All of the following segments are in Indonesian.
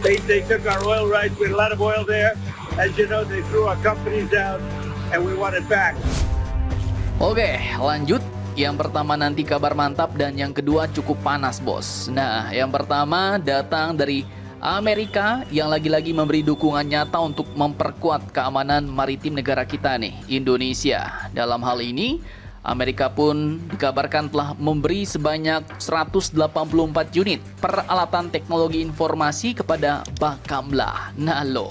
They took our oil rights. We had a lot of oil there. As you know, they threw our companies out, and we want it back. Oke, lanjut. Yang pertama nanti kabar mantap dan yang kedua cukup panas, bos. Nah, yang pertama datang dari Amerika yang lagi-lagi memberi dukungan nyata untuk memperkuat keamanan maritim negara kita nih, Indonesia. Dalam hal ini, Amerika pun dikabarkan telah memberi sebanyak 184 unit peralatan teknologi informasi kepada Bakamla. Nah lo,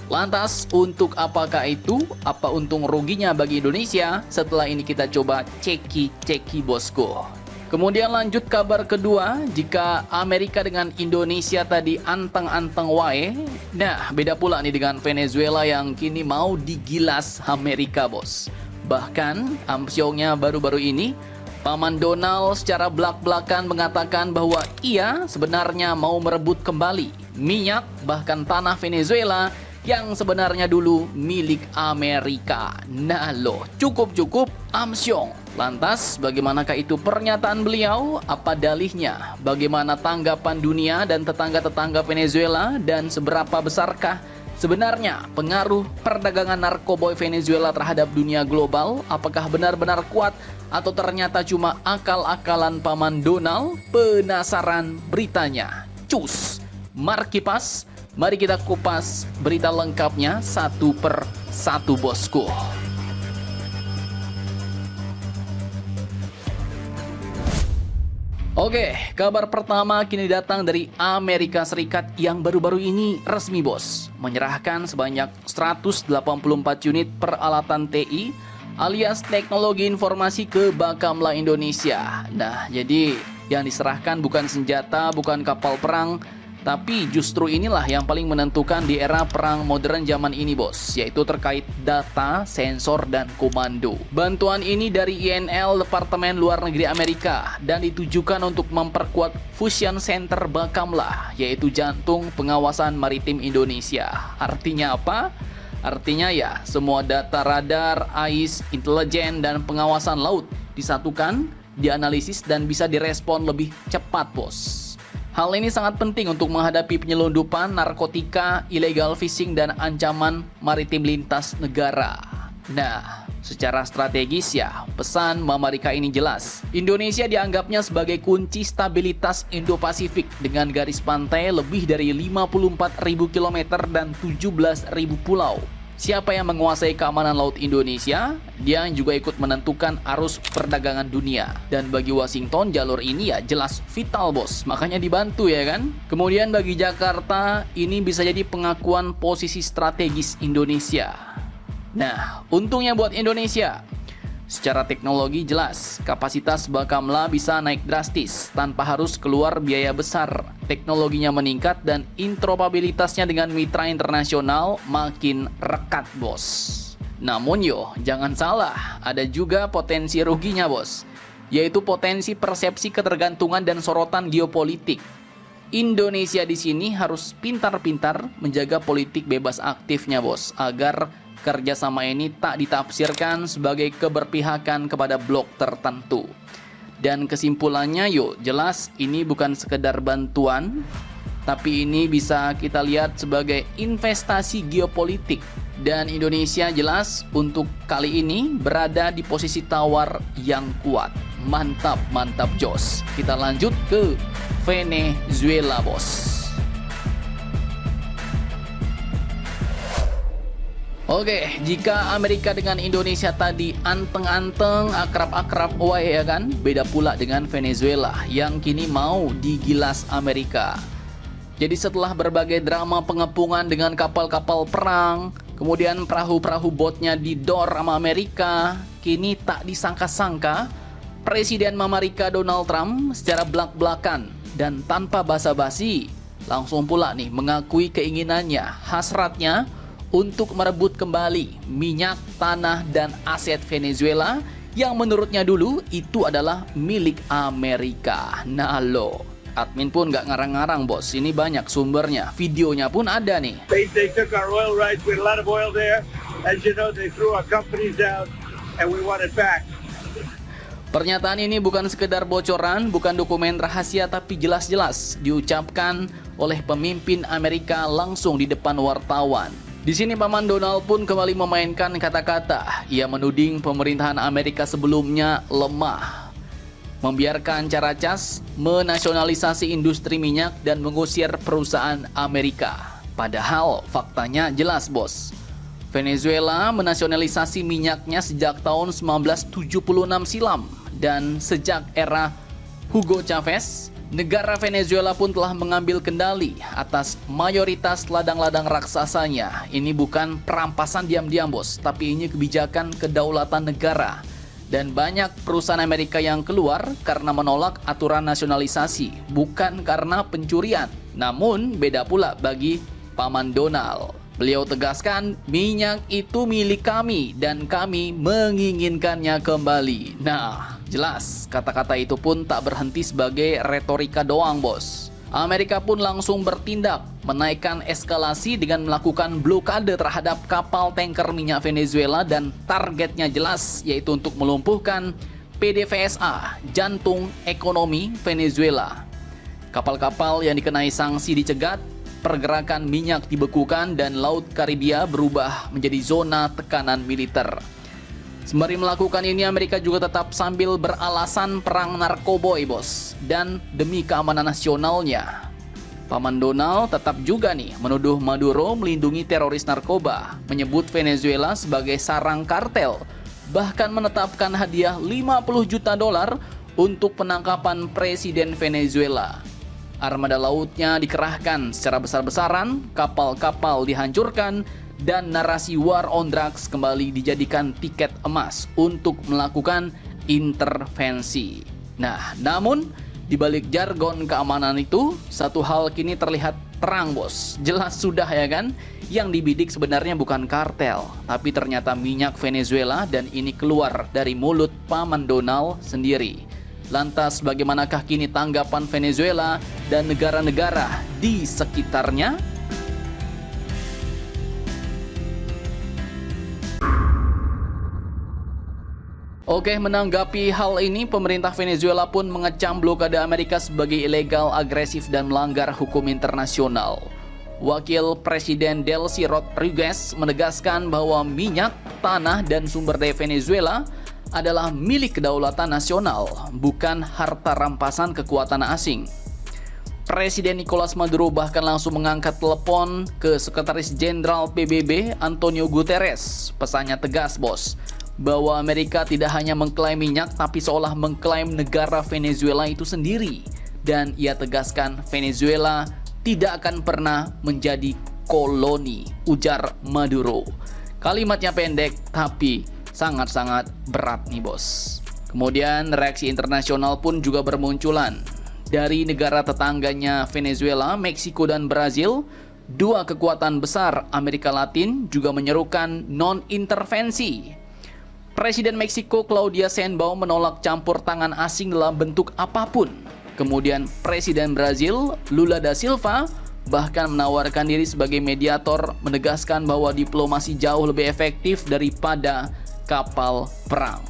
lantas untuk apakah itu? Apa untung ruginya bagi Indonesia? Setelah ini kita coba ceki bosku. Kemudian lanjut kabar kedua, jika Amerika dengan Indonesia tadi anteng-anteng wae, nah beda pula nih dengan Venezuela yang kini mau digilas Amerika, bos. Bahkan amsyongnya baru-baru ini, Paman Donald secara belak-belakan mengatakan bahwa ia sebenarnya mau merebut kembali minyak bahkan tanah Venezuela yang sebenarnya dulu milik Amerika. Nah lo, cukup amsyong. Lantas bagaimanakah itu pernyataan beliau? Apa dalihnya? Bagaimana tanggapan dunia dan tetangga-tetangga Venezuela? Dan seberapa besarkah sebenarnya pengaruh perdagangan narkoba Venezuela terhadap dunia global? Apakah benar-benar kuat atau ternyata cuma akal-akalan Paman Donald? Penasaran beritanya? Cus, Markipas, mari kita kupas berita lengkapnya satu per satu, bosku. Oke, kabar pertama kini datang dari Amerika Serikat yang baru-baru ini resmi, bos, menyerahkan sebanyak 184 unit peralatan TI alias teknologi informasi ke Bakamla Indonesia. Nah, jadi yang diserahkan bukan senjata, bukan kapal perang, tapi justru inilah yang paling menentukan di era perang modern zaman ini, bos, yaitu terkait data, sensor, dan komando. Bantuan ini dari INL Departemen Luar Negeri Amerika dan ditujukan untuk memperkuat Fusion Center Bakamla, yaitu jantung pengawasan maritim Indonesia. Artinya apa? Artinya ya, semua data radar, AIS, intelijen, dan pengawasan laut disatukan, dianalisis, dan bisa direspon lebih cepat, bos. Hal ini sangat penting untuk menghadapi penyelundupan, narkotika, illegal fishing, dan ancaman maritim lintas negara. Nah, secara strategis ya, pesan Amerika ini jelas. Indonesia dianggapnya sebagai kunci stabilitas Indo-Pasifik dengan garis pantai lebih dari 54.000 km dan 17.000 pulau. Siapa yang menguasai keamanan laut Indonesia, dia juga ikut menentukan arus perdagangan dunia. Dan bagi Washington, jalur ini ya jelas vital, bos. Makanya dibantu ya kan. Kemudian bagi Jakarta, ini bisa jadi pengakuan posisi strategis Indonesia. Nah, untungnya buat Indonesia, secara teknologi jelas, kapasitas Bakamla bisa naik drastis tanpa harus keluar biaya besar. Teknologinya meningkat dan interoperabilitasnya dengan mitra internasional makin rekat, bos. Namun jangan salah, ada juga potensi ruginya, bos, yaitu potensi persepsi ketergantungan dan sorotan geopolitik. Indonesia di sini harus pintar-pintar menjaga politik bebas aktifnya, bos, agar kerjasama ini tak ditafsirkan sebagai keberpihakan kepada blok tertentu. Dan kesimpulannya jelas ini bukan sekedar bantuan, tapi ini bisa kita lihat sebagai investasi geopolitik. Dan Indonesia jelas untuk kali ini berada di posisi tawar yang kuat. Mantap jos. Kita lanjut ke Venezuela, bos. Oke, jika Amerika dengan Indonesia tadi anteng-anteng, akrab-akrab wae ya kan, beda pula dengan Venezuela yang kini mau digilas Amerika. Jadi setelah berbagai drama pengepungan dengan kapal-kapal perang, kemudian perahu-perahu botnya didor sama Amerika, kini tak disangka-sangka Presiden Amerika Donald Trump secara belak-belakan dan tanpa basa-basi langsung pula nih mengakui keinginannya, hasratnya untuk merebut kembali minyak, tanah, dan aset Venezuela yang menurutnya dulu itu adalah milik Amerika. Nah lo, admin pun nggak ngarang-ngarang, bos. Ini banyak sumbernya, videonya pun ada nih. They took our oil rights. We had a lot of oil there. As you know, they threw our companies out, and we want it back. Pernyataan ini bukan sekedar bocoran, bukan dokumen rahasia, tapi jelas-jelas diucapkan oleh pemimpin Amerika langsung di depan wartawan. Di sini Paman Donald pun kembali memainkan kata-kata. Ia menuding pemerintahan Amerika sebelumnya lemah, membiarkan cara cas, menasionalisasi industri minyak dan mengusir perusahaan Amerika. Padahal faktanya jelas, bos. Venezuela menasionalisasi minyaknya sejak tahun 1976 silam. Dan sejak era Hugo Chavez, negara Venezuela pun telah mengambil kendali atas mayoritas ladang-ladang raksasanya. Ini bukan perampasan diam-diam, bos, tapi ini kebijakan kedaulatan negara. Dan banyak perusahaan Amerika yang keluar karena menolak aturan nasionalisasi, bukan karena pencurian. Namun beda pula bagi Paman Donald. Beliau tegaskan, minyak itu milik kami dan kami menginginkannya kembali. Nah, jelas kata-kata itu pun tak berhenti sebagai retorika doang, bos. Amerika pun langsung bertindak, menaikkan eskalasi dengan melakukan blokade terhadap kapal tanker minyak Venezuela dan targetnya jelas, yaitu untuk melumpuhkan PDVSA, jantung ekonomi Venezuela. Kapal-kapal yang dikenai sanksi dicegat, pergerakan minyak dibekukan, dan Laut Karibia berubah menjadi zona tekanan militer. Sembari melakukan ini, Amerika juga tetap sambil beralasan perang narkoboy, bos, dan demi keamanan nasionalnya. Paman Donald tetap juga menuduh Maduro melindungi teroris narkoba, menyebut Venezuela sebagai sarang kartel, bahkan menetapkan hadiah $50 juta untuk penangkapan Presiden Venezuela. Armada lautnya dikerahkan secara besar-besaran, kapal-kapal dihancurkan, dan narasi war on drugs kembali dijadikan tiket emas untuk melakukan intervensi. Nah, namun di balik jargon keamanan itu, satu hal kini terlihat terang, bos. Jelas sudah, ya kan? Yang dibidik sebenarnya bukan kartel, tapi ternyata minyak Venezuela, dan ini keluar dari mulut Paman Donald sendiri. Lantas bagaimanakah kini tanggapan Venezuela dan negara-negara di sekitarnya? Oke, menanggapi hal ini, pemerintah Venezuela pun mengecam blokade Amerika sebagai ilegal, agresif, dan melanggar hukum internasional. Wakil Presiden Delcy Rodriguez menegaskan bahwa minyak, tanah, dan sumber daya Venezuela adalah milik kedaulatan nasional, bukan harta rampasan kekuatan asing. Presiden Nicolas Maduro bahkan langsung mengangkat telepon ke Sekretaris Jenderal PBB Antonio Guterres. Pesannya tegas, bos, bahwa Amerika tidak hanya mengklaim minyak, tapi seolah mengklaim negara Venezuela itu sendiri. Dan ia tegaskan Venezuela tidak akan pernah menjadi koloni, ujar Maduro. Kalimatnya pendek, tapi sangat-sangat berat nih, bos. Kemudian reaksi internasional pun juga bermunculan. Dari negara tetangganya Venezuela, Meksiko, dan Brazil, dua kekuatan besar Amerika Latin juga menyerukan non-intervensi. Presiden Meksiko Claudia Sheinbaum menolak campur tangan asing dalam bentuk apapun. Kemudian Presiden Brazil Lula da Silva bahkan menawarkan diri sebagai mediator, menegaskan bahwa diplomasi jauh lebih efektif daripada kapal perang.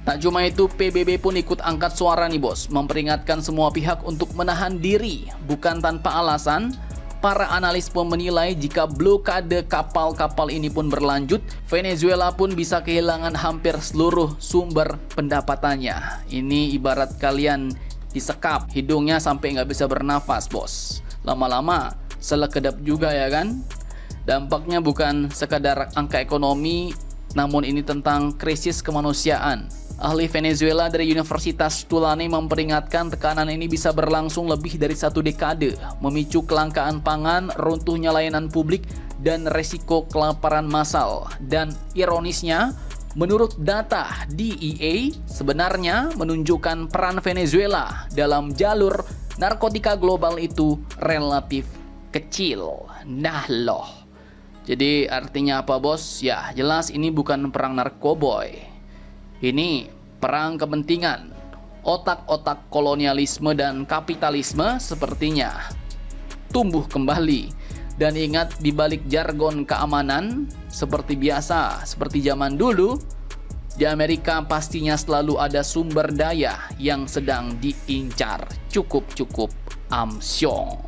Tak cuma itu, PBB pun ikut angkat suara nih, bos, memperingatkan semua pihak untuk menahan diri. Bukan tanpa alasan, para analis pun menilai jika blokade kapal-kapal ini pun berlanjut, Venezuela pun bisa kehilangan hampir seluruh sumber pendapatannya. Ini ibarat kalian disekap hidungnya sampai nggak bisa bernafas, bos. Lama-lama selekedap juga, ya kan? Dampaknya bukan sekadar angka ekonomi, namun ini tentang krisis kemanusiaan. Ahli Venezuela dari Universitas Tulane memperingatkan tekanan ini bisa berlangsung lebih dari 1 dekade, memicu kelangkaan pangan, runtuhnya layanan publik, dan resiko kelaparan massal. Dan ironisnya, menurut data DEA, sebenarnya menunjukkan peran Venezuela dalam jalur narkotika global itu relatif kecil. Nah loh. Jadi artinya apa, bos? Ya, jelas ini bukan perang narkoboy. Ini perang kepentingan. Otak-otak kolonialisme dan kapitalisme sepertinya tumbuh kembali. Dan ingat, di balik jargon keamanan seperti biasa, seperti zaman dulu, Di Amerika pastinya selalu ada sumber daya yang sedang diincar. Cukup amsyong.